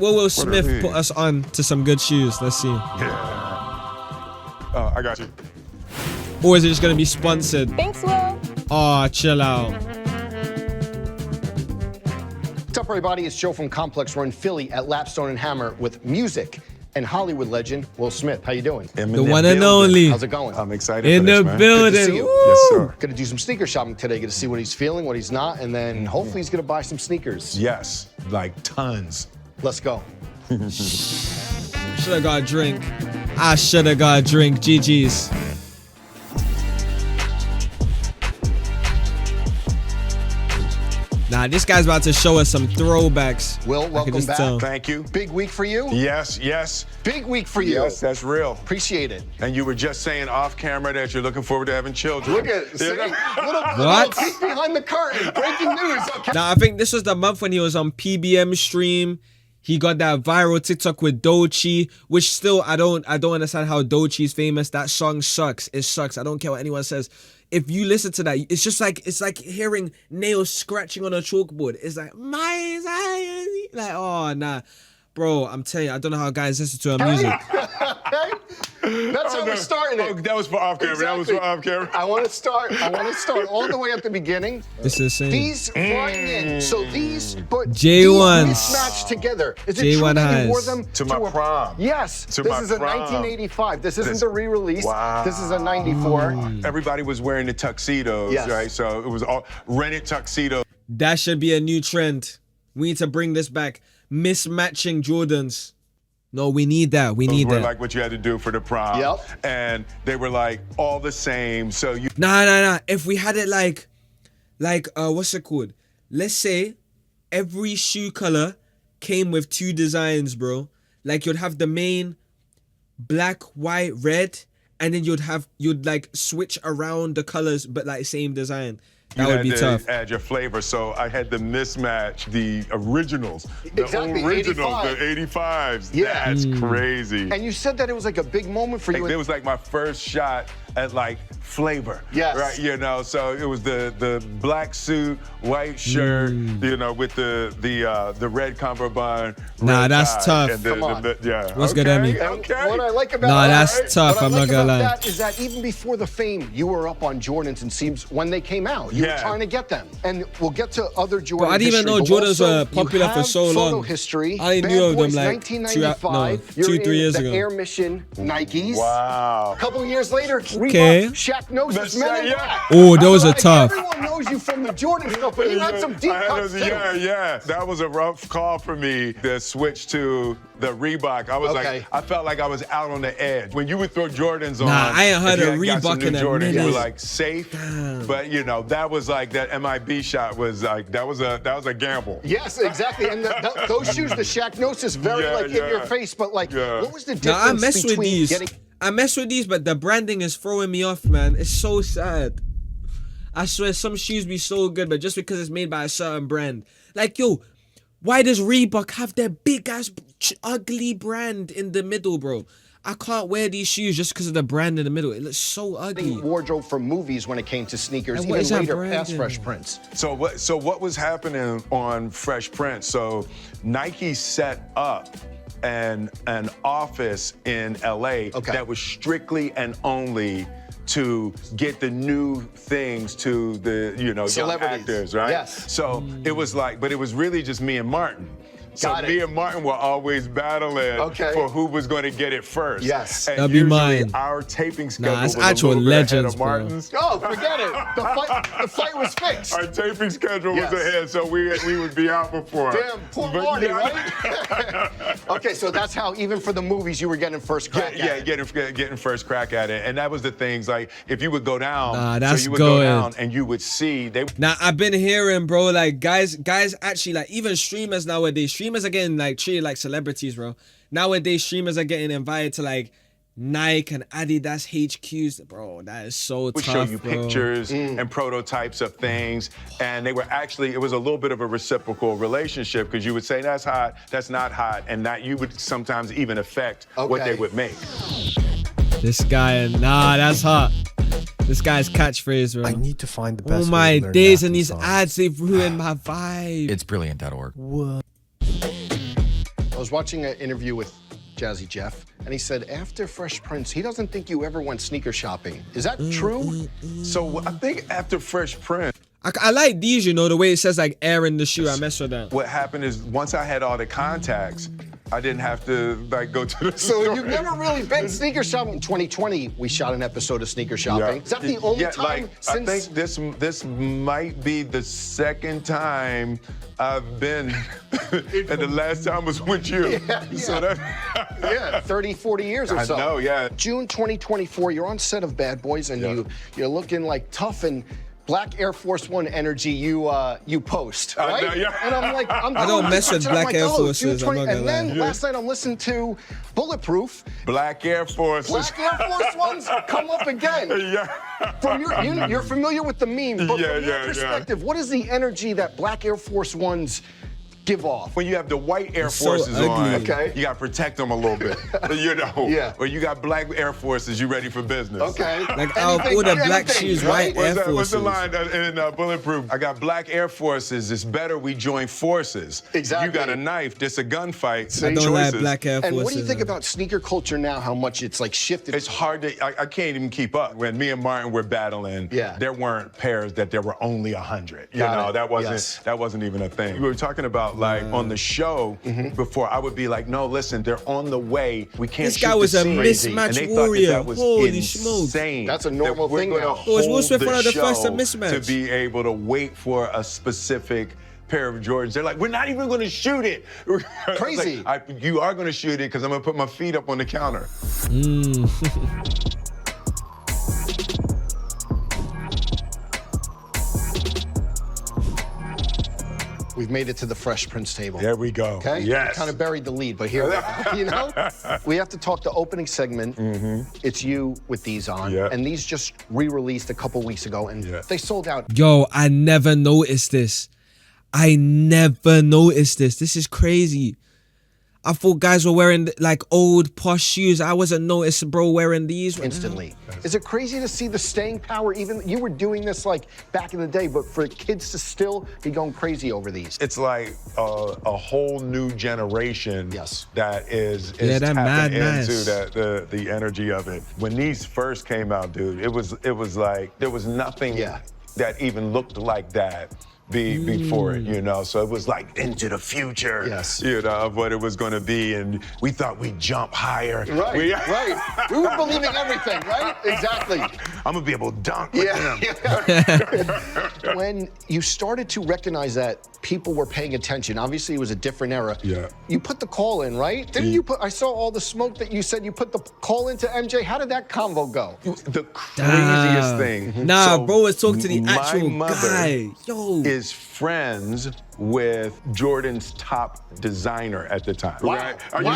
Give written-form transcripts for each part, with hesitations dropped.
What will Smith put us on to some good shoes? Let's see. Yeah. I got you. Or is it just gonna be sponsored? Thanks, Will. Oh, chill out. What's up, everybody? It's Joe from Complex. We're in Philly at Lapstone and Hammer with music and Hollywood legend Will Smith. How you doing? The one and only. How's it going? I'm excited In for this, the man. building. Good to see you. Woo! Yes, sir. Gonna do some sneaker shopping today. Gonna see what he's feeling, what he's not, and then hopefully he's gonna buy some sneakers. Yes, like tons. Let's go. Should have got a drink. I should have got a drink. GG's. Nah, this guy's about to show us some throwbacks. Will, welcome back. Tell. Thank you. Big week for you? Yes, yes. Big week for you. Yes, that's real. Appreciate it. And you were just saying off camera that you're looking forward to having children. Look at it. See? Little What? peek behind the curtain. Breaking news. Okay. Nah, I think this was the month when he was on PBM stream. He got that viral TikTok with Doechii, which still I don't understand how Doechii's famous. That song sucks. It sucks. I don't care what anyone says. If you listen to that, it's like hearing nails scratching on a chalkboard. It's like oh nah, bro. I'm telling you, I don't know how guys listen to her music. That's how we're starting it. Oh, that was for off camera. That was for off camera. I want to start all the way at the beginning. This is insane. These flying in. So these, but J1s. these mismatched together. Is it J1 true that has. you wore them To my a prom. Yes. To this my is a prom. 1985. This isn't This- the re-release. Wow. This is a 94. Everybody was wearing the tuxedos, Yes. right? So it was all rented tuxedos. That should be a new trend. We need to bring this back. Mismatching Jordans. No, we need that. We need were that. like what you had to do for the prom. Yep. And they were like all the same. So you Nah. If we had it like what's it called? Let's say every shoe color came with two designs, bro. Like you'd have the main black, white, red, and then you'd like switch around the colors, but like same design. That would had be to tough. add your flavor. So I had to mismatch the originals. The Exactly, originals, 85. the 85s. Yeah. That's crazy. And you said that it was like a big moment for you. It was like my first shot at like flavor. Yes. Right, you know, so it was the black suit, white shirt, you know, with the red cummerbund. Nah, red that's tie, tough. and Come on. yeah. What's good, Emmy? Okay. What I like about Nah, that, that's tough, What I I'm like not gonna about lie. that is that even before the fame, you were up on Jordans and seems when they came out. You were Yeah. trying to get them. And we'll get to other Jordan Bro, I didn't even know history, but Jordans also, were popular you for have so photo long. history. I Bad knew of them Boys, like 1995. two, You're 3 years in the ago. Air Mission Nikes. Wow. A couple of years later, Okay. Reebok, Shaq Gnosis, That's Men right, in yeah. Black. Oh, those are Like, tough. Everyone knows you from the Jordan stuff, but you had some deep I had cuts those- too. Yeah. That was a rough call for me to switch to the Reebok. I was Okay. like, I felt like I was out on the edge. When you would throw Jordans on, Nah, I ain't heard if you of had got some Reebok in new a Jordans, you were minute. like safe. But you know, that was like that MIB shot was like that was a gamble. Yes, exactly. And those shoes, the Shaq Gnosis, very Yeah, like in your yeah. face. But like, Yeah. what was the Now I difference mess with between these. getting? I mess with these, but the branding is throwing me off, man. It's so sad. I swear some shoes be so good, but just because it's made by a certain brand. Like, yo, why does Reebok have their big ass ugly brand in the middle, bro? I can't wear these shoes just because of the brand in the middle. It looks so ugly. Wardrobe for movies when it came to sneakers, And what even is that later brand past in? Fresh Prince. So what was happening on Fresh Prince? So Nike set up an office in LA Okay. that was strictly and only to get the new things to the young Celebrities. actors, right? Yes. So it was like, but it was really just me and Martin. So Got it. me and Martin were always battling Okay. for who was going to get it first. Yes. And That'd be usually mine. our taping schedule it's was a actual little bit ahead legends, of bro. Martin's. Oh, forget it. The fight was fixed. Our taping schedule Yes. was ahead, so we would be out before. Damn, poor But Marty, yeah. right? Okay, so that's how even for the movies you were getting first crack at it. getting first crack at it, and that was the things. Like if you would go down, Nah, that's so you would good. go down, and you would see they. Now I've been hearing, bro, like guys actually like even streamers nowadays. Streamers are getting like treated like celebrities, bro. Nowadays streamers are getting invited to like Nike and Adidas HQs, bro. That is so would tough, show you bro. pictures and prototypes of things, and they were actually, it was a little bit of a reciprocal relationship because you would say that's hot, that's not hot, and that you would sometimes even affect what Okay. they would make. This guy, nah, that's hot. This guy's catchphrase, bro. I need to find the Oh best. my way to learn days, math and these songs. ads, they've ruined my vibe. It's brilliant.org. I was watching an interview with Jazzy Jeff, and he said after Fresh Prince, he doesn't think you ever went sneaker shopping. Is that true? So I think after Fresh Prince, I like these, you know, the way it says like air in the shoe. I mess with that. what happened is once I had all the contacts, I didn't have to like go to the So store. you've never really been sneaker shopping. In 2020, we shot an episode of Sneaker Shopping. Is that the only time since? I think this might be the second time I've been, and the last time was with you. Yeah. So that, Yeah, 30, 40 years or so. I know, yeah. June 2024, you're on set of Bad Boys, and you're looking like tough and Black Air Force One energy you post, right? know, yeah. And I'm like, I don't mess with Black Air Forces, I'm not gonna And then lie. last night I'm listening to Bulletproof. Black Air Force. Black Air Force Ones come up again. Yeah. From you're familiar with the meme, but Yeah, from your yeah, perspective, what is the energy that Black Air Force Ones give off? When you have the white Air It's so Forces ugly. on, Okay. you got to protect them a little bit. You know? Yeah. Or you got black Air Forces, you ready for business. Okay. Like out of all the black shoes, white Air What's the Forces. line in Bulletproof? I got black Air Forces. It's better we join forces. Exactly. You got a knife. This a gunfight. I don't choices. like Black Air Forces. And what do you think about sneaker culture now? How much it's like shifted? It's hard to. I can't even keep up. When me and Martin were battling, there weren't pairs that there were only 100. You know, that wasn't even a thing. We were talking about like on the show before. I would be like, no, listen, they're on the way. We can't. This shoot guy was the a scene. mismatch And they warrior. Thought that was Holy insane. That's a normal that we're thing gonna now. Oh, is Will hold Smith the one of the first to show mismatch? To be able to wait for a specific pair of Jordans. They're like, we're not even going to shoot it. Crazy. Like, you are going to shoot it because I'm going to put my feet up on the counter. We've made it to the Fresh Prince table. There we go. Okay? Yes. Kind of buried the lead, but here we are. You know? We have to talk the opening segment. It's you with these on. Yeah. And these just re-released a couple weeks ago, and they sold out. Yo, I never noticed this. I never noticed this. This is crazy. I thought guys were wearing like old posh shoes. I wasn't noticing bro wearing these. Instantly. Is it crazy to see the staying power? Even you were doing this like back in the day, but for kids to still be going crazy over these. It's like a whole new generation that is that tapping mad into nice. the energy of it. When these first came out, dude, it was like there was nothing that even looked like that. Before it, you know, so it was like into the future, you know, of what it was going to be, and we thought we'd jump higher. Right, right. We were believing everything, right? Exactly. I'm gonna be able to dunk with them. When you started to recognize that people were paying attention, obviously it was a different era. Yeah. You put the call in, right? Didn't you put? I saw all the smoke that you said you put the call into MJ. How did that convo go? The craziest thing. Nah, So bro was talking to the my actual mother guy. Yo. is friends with Jordan's top designer at the time. Wow. Right? Okay.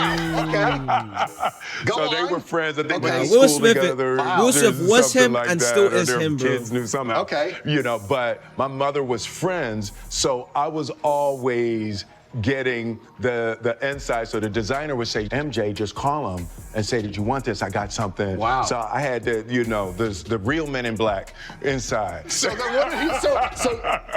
Go So they on. were friends. I think Okay. went to Will school Smith- together. Will Smith There's was something him like and that, still or is their him, bro. kids knew somehow. Okay. You know, but my mother was friends, so I was always getting the inside. So the designer would say, MJ, just call him and say, did you want this? I got something. Wow. So I had to, you know, the real Men in Black inside. So then what did he? So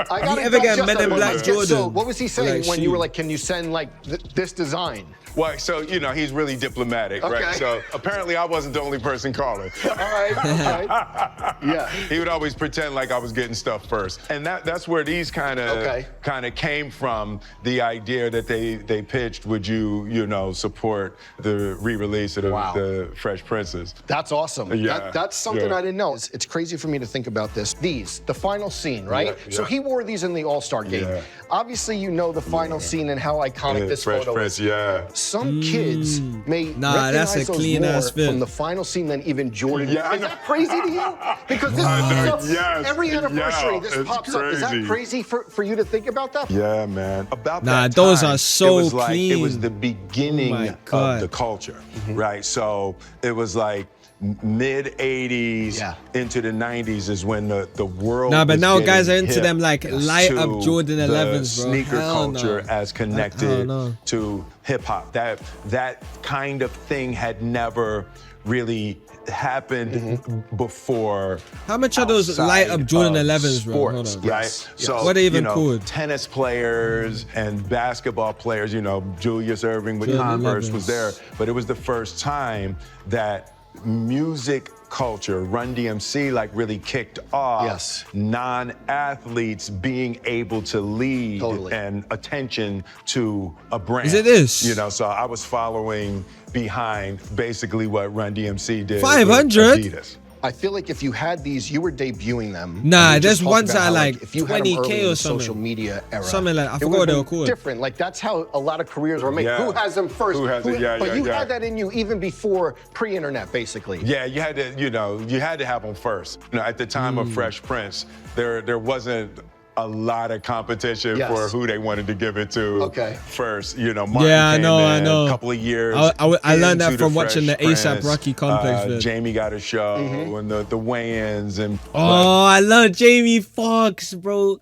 I got You ever get Men in Black Jordan? So what was he saying Like when you shoe. were like, can you send like this design? Well, so, you know, he's really diplomatic, Okay. right? So apparently I wasn't the only person calling. All right. Okay. Yeah. He would always pretend like I was getting stuff first. And that's where these kind of came from, the idea that they pitched, would you know, support the re-release of the Fresh Princes. That's awesome. Yeah. That's something Yeah. I didn't know. It's crazy for me to think about this. The final scene, right? Yeah, So yeah. he wore these in the All-Star game. Yeah. Obviously, you know the final scene and how iconic this Fresh photo Prince, is. yeah. Some kids may Nah, that's recognize a those clean more ass fit. from the final scene than even Jordan. Yeah, I is know. that crazy to you? Because this I know, pops up yes. every anniversary. Yeah, This it's pops up. Is that crazy. crazy for you to think about that? Yeah, man. About Nah, that those time, are so it was like, clean. It was the beginning Oh my of God. the culture, right? So it was like mid 80s into the 90s is when the world. Nah, but was now guys are getting into hip them like light to up Jordan the 11s, bro. Sneaker Hell culture no. as connected no. to hip hop. That kind of thing had never really happened before. How much are those light up Jordan 11s, bro? Hold Sports, on. right? Yes. So, What are they even you know, called? tennis players and basketball players, you know, Julius Erving with Jordan Converse 11s. was there, but it was the first time that music culture, Run DMC, like really kicked off non-athletes being able to lead and attention to a brand. Is it this? You know, so I was following behind basically what Run DMC did. 500? with Adidas. I feel like if you had these, you were debuting them. Nah, and we just there's talked ones about that how, are like if you had them 20K early in or the something. social media era. Something like- I it forgot would've what they were been called. Different. Like that's how a lot of careers were made. Yeah. Who has them first? Who has it? Yeah, but yeah, you yeah. had that in you even before pre-internet, basically. Yeah, you had to, you know, you had to have them first. You know, at the time of Fresh Prince, there wasn't a lot of competition for who they wanted to give it to first. You know, Martin Yeah, I came know, in I know. a couple of years. I learned that into from the watching the Fresh A$AP Prince. Rocky Complex vid. Jamie got a show and the weigh-ins and Oh, I love Jamie Foxx, bro.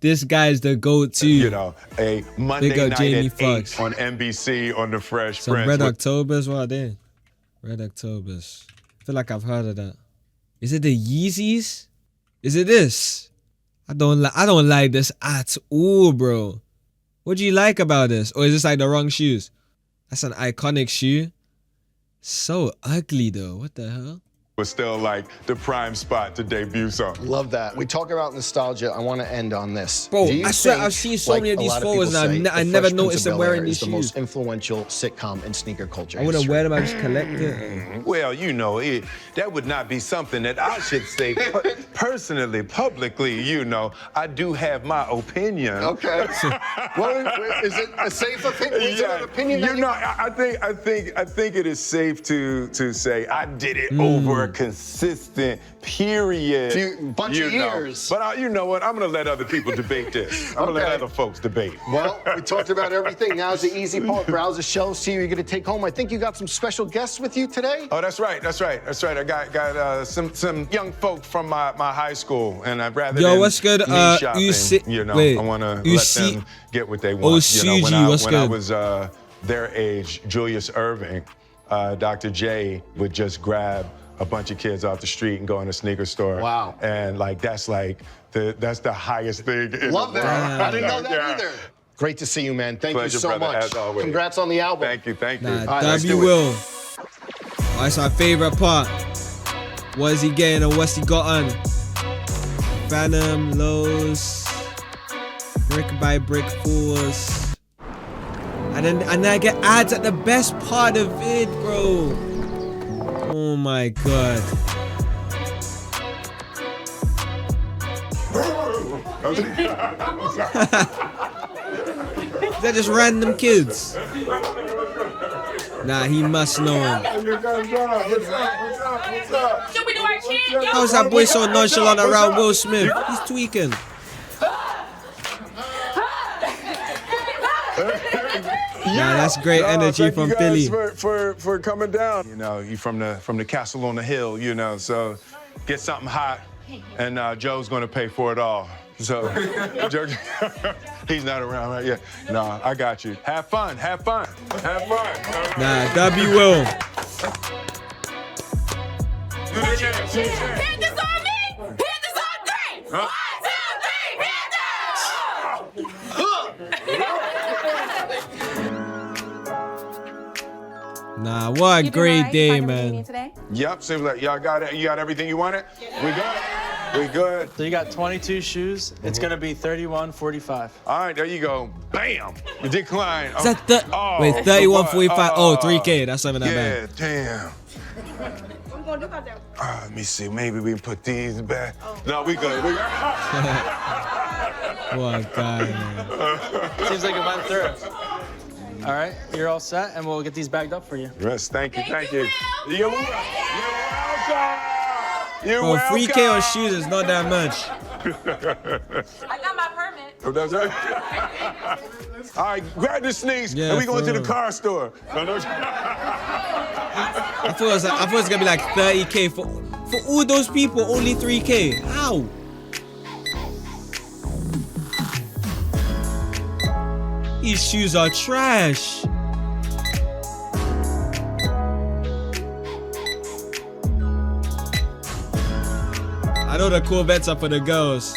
This guy's the go-to. you know, a Monday Big up night Jamie at 8 Foxx. on NBC on the Fresh Some Prince. Red with- Octobers, what are they? Red Octobers. I feel like I've heard of that. Is it the Yeezys? Is it this? I don't like this at all, bro. What do you like about this? Or is this like the wrong shoes? That's an iconic shoe. So ugly though. What the hell? was still like the prime spot to debut something. Love that. We talk about nostalgia. I want to end on this. Bro, Do you I swear think, I've seen so like many of a these lot photos people and say, I The never Fresh Prince noticed of them wearing Bel-Air these is the shoes. most influential sitcom in sneaker culture I wouldn't history. wear them, I just collect it. Well, you know, that would not be something that I should say personally, publicly. You know, I do have my opinion. Okay. Well, is it a safe opinion? Is it an opinion that you know, I think it is safe to say I did it over a consistent period. Bunch of you know. years. But you know what? I'm gonna let other people debate this. I'm gonna let other folks debate. Well, we talked about everything. Now's the easy part. Browse the shelves, see who you're gonna take home. I think you got some special guests with you today. Oh, that's right. I got some young folk from my high school, and I'd rather Yo, than what's good? me shopping, I want to let them get what they want. You know, when I was their age, Julius Erving, Dr. J would just grab a bunch of kids off the street and go in a sneaker store. Wow. And like that's the highest thing. In Love the that. world. I didn't know that Yeah. either. Great to see you, man. Thank Pleasure, you so brother, much. as always. Congrats on the album. Thank you. Nah, All right, let's W do it. will. Oh, that's my favorite part. What is he getting and what's he got on? Phantom, lows, brick by brick fours. And then I get ads at the best part of it, bro. Oh my god. They're just random kids. Nah, he must know him. How's that boy so nonchalant around Will Smith? He's tweaking. Nah, that's great energy thank from you guys Philly. for coming down. You know, you from the castle on the hill. You know, so get something hot, and Joe's gonna pay for it all. So Joe, he's not around, right? Yeah. No, I got you. Have fun. Have fun. Have fun. Nah, W will. Hit this on me! Hit this on three! 1, 2, 3, Nah, what a great day, man. Yep. Seems like y'all got it. You got everything you wanted. We good. We good. So you got 22 shoes. It's gonna be 31.45. All right, there you go. Bam. Decline. Is that the, wait, 31.45? Oh, 3K. That's not even that Yeah, bad. damn. Let me see. Maybe we can put these back. No, we good. We good. What a guy, man. Seems like it went through. All right, you're all set, and we'll get these bagged up for you. Yes, thank you. You're welcome. You're Bro, welcome. 3K on shoes is not that much. I got my permit. Oh, that's right. All right, grab the sneaks Yeah, and we going to the for car store. I thought it was gonna be like 30K for all those people. Only 3K. How? These shoes are trash. I know the Corvettes are for the girls.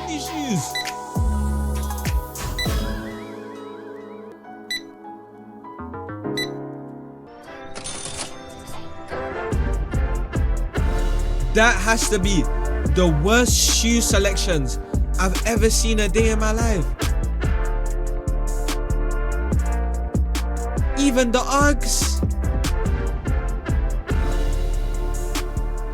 These shoes. That has to be the worst shoe selections I've ever seen a day in my life. Even the Uggs.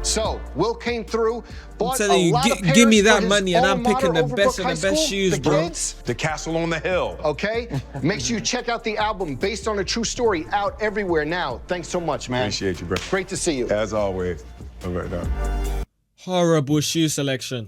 So, Will came through, bought telling a you, lot of pairs give me that for his money and I'm alma picking mater, the best Overbrook of the High best School, shoes, the bro. kids. The castle on the hill. Okay? Make sure you check out the album based on a true story out everywhere now. Thanks so much, man. Appreciate you, bro. Great to see you. As always. All right, now. Horrible shoe selection.